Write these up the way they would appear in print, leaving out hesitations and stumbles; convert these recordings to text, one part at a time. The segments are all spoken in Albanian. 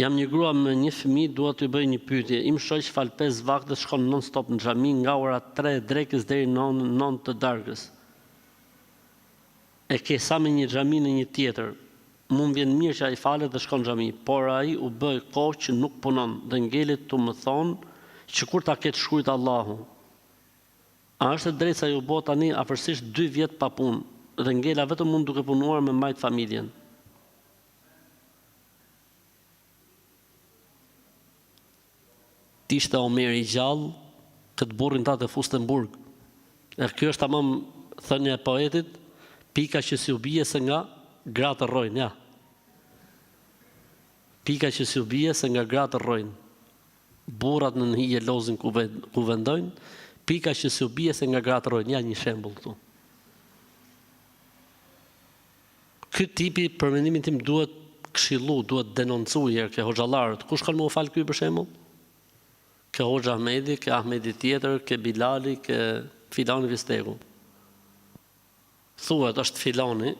Jam një grua me një fëmijë, dua t'ju bëj një pyetje. Im shoq fal 5 vakte, shkon non stop në xhami nga ora 3 drekës deri në 9 të darkës. E ke sa me një xhami në një tjetër. Mu më vjen mirë që ai falet dhe shkon në xhami, por ai u bë kohë që nuk punon dhe ngelet tu më thonë që kur ta ketë shkruajt Allahu. A është e drejtë sa ju bë tani afërsisht 2 vjet pa punë dhe ngela vetëm mund duke punuar me majt familjen. Ishte Omer i gjallë, këtë burrin ta të fuste në burg. E kjo është tamam thënia e poetit, pika që si u bie se nga gratë rrojnë, ja. Pika që si u bie se nga gratë rrojnë. Burrat në hije lozin ku vendojnë, pika që si u bie se nga gratë rrojnë, ja një shembull këtu. Ky tipi për mendimin tim duhet këshillu, duhet denoncuar ke hoxhallarët. Kush kanë më u fal ky për shembull? Ke Hoxha Ahmedi, ke Ahmedi tjetër, ke Bilali, ke filani Vistegu. Thuhet është filani,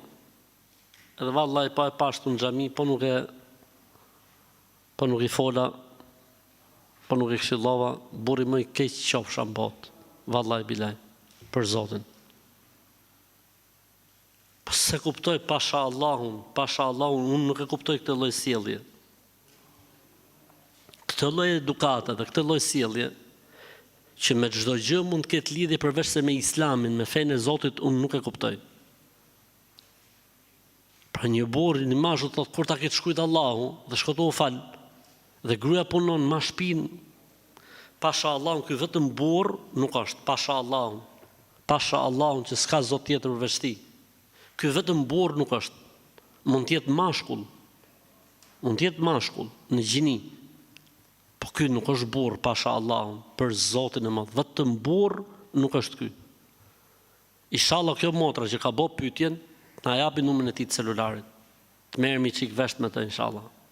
edhe vallaj pa e pashtu në xhami, po nuk i fola, po nuk i këshillova, burri më i keq qofsha në botë, vallaj bilaj, për Zotin. Po se kuptoj pasha Allahun, unë nuk e kuptoj këtë lloj sjellje. Këtë lloj edukate dhe këtë lloj sjellje që me çdo gjë mund të ketë lidhje përveç se me Islamin, me fenë e Zotit, unë nuk e kuptoj. Pra një burr i mashkull thotë kur ta ketë shkruajt Allahu dhe shkoto u fal dhe gruaja punon ma shpinë. Pasha Allahun, ky vetëm burr nuk është, pasha Allahun që s'ka Zot tjetër përveç tij. Ky vetëm burr nuk është. Mund të jetë mashkull në gjini. Po ky nuk është burr, pasha Allahun, për Zotin e madh. Vetëm burr nuk është ky. Inshallah kjo motra që ka bë pyetjen, na japi numrin e tij të celularit. Të merremi çik vesh me të inshallah.